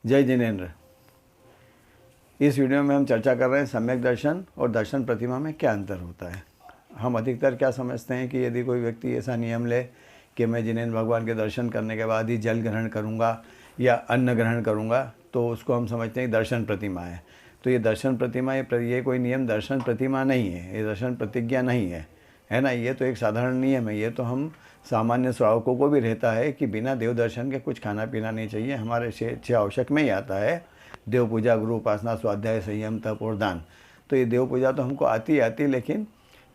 जय जिनेंद्र। इस वीडियो में हम चर्चा कर रहे हैं सम्यक दर्शन और दर्शन प्रतिमा में क्या अंतर होता है। हम अधिकतर क्या समझते हैं कि यदि कोई व्यक्ति ऐसा नियम ले कि मैं जिनेंद्र भगवान के दर्शन करने के बाद ही जल ग्रहण करूंगा या अन्न ग्रहण करूंगा, तो उसको हम समझते हैं दर्शन प्रतिमा है। तो ये दर्शन प्रतिमा, ये कोई नियम दर्शन प्रतिमा नहीं है, ये दर्शन प्रतिज्ञा नहीं है ना। ये तो एक साधारण नियम है। ये तो हम सामान्य श्रावकों को भी रहता है कि बिना देव दर्शन के कुछ खाना पीना नहीं चाहिए। हमारे 6 आवश्यक में ही आता है देव पूजा, गुरु उपासना, स्वाध्याय, संयम, तप और दान। तो ये देव पूजा तो हमको आती, लेकिन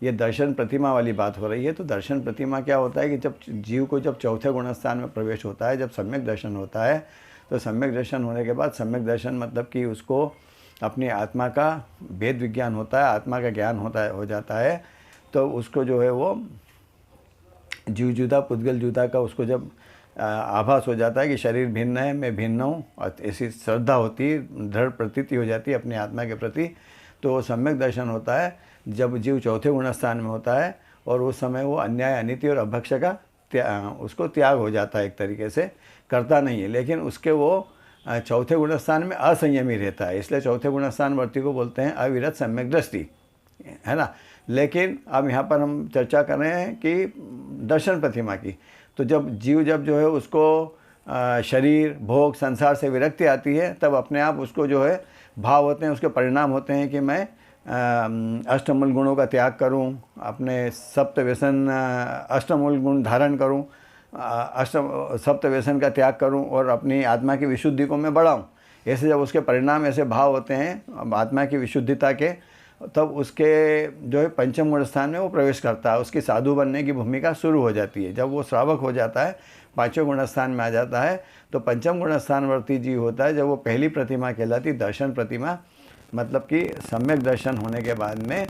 ये दर्शन प्रतिमा वाली बात हो रही है। तो दर्शन प्रतिमा क्या होता है कि जब जीव को जब चौथे गुणस्थान में प्रवेश होता है, जब सम्यक दर्शन होता है, तो सम्यक दर्शन होने के बाद सम्यक दर्शन मतलब कि उसको अपनी आत्मा का वेद विज्ञान होता है, आत्मा का ज्ञान हो जाता है। तो उसको जो है वो जीव जुदा पुद्गल जुदा का उसको जब आभास हो जाता है कि शरीर भिन्न है, मैं भिन्न हूँ, ऐसी श्रद्धा होती है, दृढ़ प्रतीति हो जाती है अपनी आत्मा के प्रति। तो वो सम्यक दर्शन होता है जब जीव चौथे गुणस्थान में होता है, और उस समय वो अन्याय, अनिति और अभक्ष का उसको त्याग हो जाता है, एक तरीके से करता नहीं है। लेकिन उसके वो चौथे गुणस्थान में असंयमी रहता है, इसलिए चौथे गुणस्थान वर्ती को बोलते हैं अविरत सम्यक दृष्टि, है ना। लेकिन अब यहाँ पर हम चर्चा कर रहे हैं कि दर्शन प्रतिमा की। तो जब जीव जो है उसको शरीर, भोग, संसार से विरक्ति आती है, तब अपने आप उसको जो है भाव होते हैं, उसके परिणाम होते हैं कि मैं अष्टमूल गुणों का त्याग करूं, अपने सप्त व्यसन अष्टमूल गुण धारण करूं, सप्त व्यसन का त्याग करूं और अपनी आत्मा की विशुद्धि को मैं बढ़ाऊं। ऐसे जब उसके परिणाम, ऐसे भाव होते हैं आत्मा की विशुद्धता के, तब उसके जो है पंचम गुण स्थान में वो प्रवेश करता है। उसकी साधु बनने की भूमिका शुरू हो जाती है। जब वो श्रावक हो जाता है, पाँचवें गुण स्थान में आ जाता है, तो पंचम गुण स्थानवर्ती जीव होता है। जब वो पहली प्रतिमा कहलाती दर्शन प्रतिमा, मतलब कि सम्यक दर्शन होने के बाद में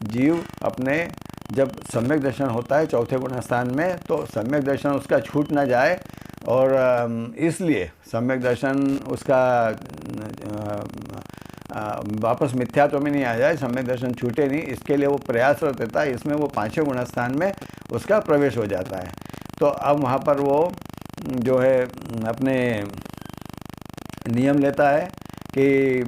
जीव अपने, जब सम्यक दर्शन होता है चौथे गुण स्थान में, तो सम्यक दर्शन उसका छूट ना जाए, और इसलिए सम्यक दर्शन उसका वापस मिथ्यात्व में नहीं आ जाए, सम्यक दर्शन छूटे नहीं, इसके लिए वो प्रयासरत रहता है। इसमें वो पाँचवें गुणस्थान में उसका प्रवेश हो जाता है। तो अब वहाँ पर वो जो है अपने नियम लेता है कि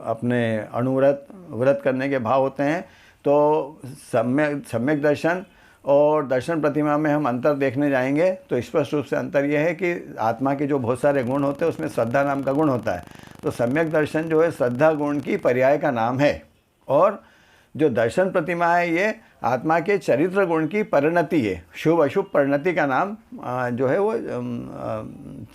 अपने अणुव्रत, व्रत करने के भाव होते हैं। तो सम्यक दर्शन और दर्शन प्रतिमा में हम अंतर देखने जाएंगे तो स्पष्ट रूप से अंतर यह है कि आत्मा के जो बहुत सारे गुण होते हैं उसमें श्रद्धा नाम का गुण होता है। तो सम्यक दर्शन जो है श्रद्धा गुण की पर्याय का नाम है, और जो दर्शन प्रतिमा है ये आत्मा के चरित्र गुण की परिणति है। शुभ अशुभ परिणति का नाम जो है वो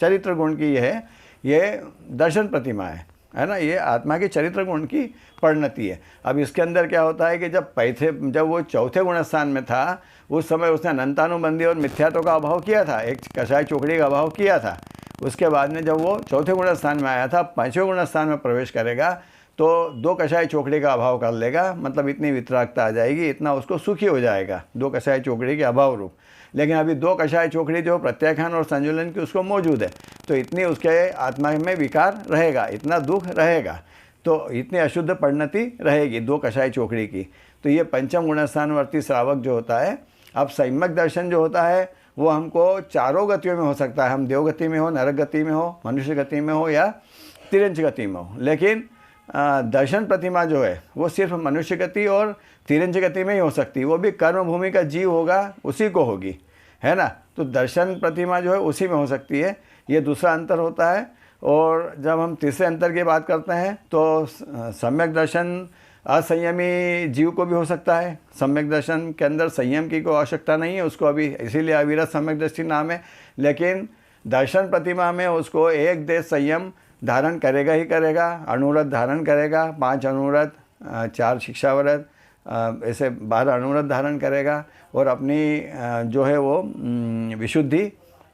चरित्र गुण की है, ये दर्शन प्रतिमा है ना। ये आत्मा के चरित्र गुण की परिणति है। अब इसके अंदर क्या होता है कि जब वो चौथे गुण स्थान में था, उस समय उसने अनंतानुबंधी और मिथ्यात्व का अभाव किया था, एक कषाय चोकड़ी का अभाव किया था। उसके बाद में जब वो चौथे गुण स्थान में आया था, पाँचवें गुण स्थान में प्रवेश करेगा तो 2 कषाय चोकड़ी का अभाव कर लेगा, मतलब इतनी वितरागता आ जाएगी, इतना उसको सुखी हो जाएगा 2 कषाय चोकड़ी के अभाव रूप। लेकिन अभी 2 कषाय चोकड़ी जो प्रत्याख्यान और संजुलन की उसको मौजूद है, तो इतनी उसके आत्मा में विकार रहेगा, इतना दुख रहेगा, तो इतनी अशुद्ध परिणति रहेगी 2 कषाय चोकड़ी की। तो ये पंचम गुणस्थानवर्ती श्रावक जो होता है। अब सम्यक दर्शन जो होता है वो हमको चारों गतियों में हो सकता है, हम देवगति में हो, नरक गति में हो, मनुष्य गति में हो या तिरंज गति में हो। लेकिन दर्शन प्रतिमा जो है वो सिर्फ मनुष्य गति और तिरंज गति में ही हो सकती है, वो भी कर्म भूमि का जीव होगा उसी को होगी, है ना। तो दर्शन प्रतिमा जो है उसी में हो सकती है, ये दूसरा अंतर होता है। और जब हम तीसरे अंतर की बात करते हैं तो सम्यक दर्शन असंयमी जीव को भी हो सकता है। सम्यक दर्शन के अंदर संयम की कोई आवश्यकता नहीं है उसको, अभी इसीलिए अविरत सम्यक दृष्टि नाम है। लेकिन दर्शन प्रतिमा में उसको एक देश संयम धारण करेगा ही करेगा, अणुव्रत धारण करेगा, 5 अणुव्रत, 4 शिक्षाव्रत, ऐसे 12 अणुव्रत धारण करेगा, और अपनी जो है वो विशुद्धि,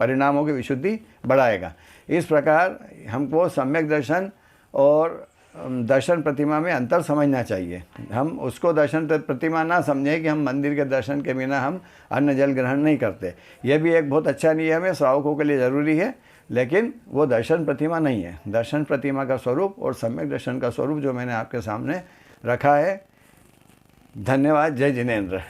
परिणामों की विशुद्धि बढ़ाएगा। इस प्रकार हमको सम्यक दर्शन और दर्शन प्रतिमा में अंतर समझना चाहिए। हम उसको दर्शन प्रतिमा ना समझें कि हम मंदिर के दर्शन के बिना हम अन्न जल ग्रहण नहीं करते। यह भी एक बहुत अच्छा नियम है, श्रावकों के लिए ज़रूरी है, लेकिन वो दर्शन प्रतिमा नहीं है। दर्शन प्रतिमा का स्वरूप और सम्यक दर्शन का स्वरूप जो मैंने आपके सामने रखा है। धन्यवाद। जय जिनेंद्र।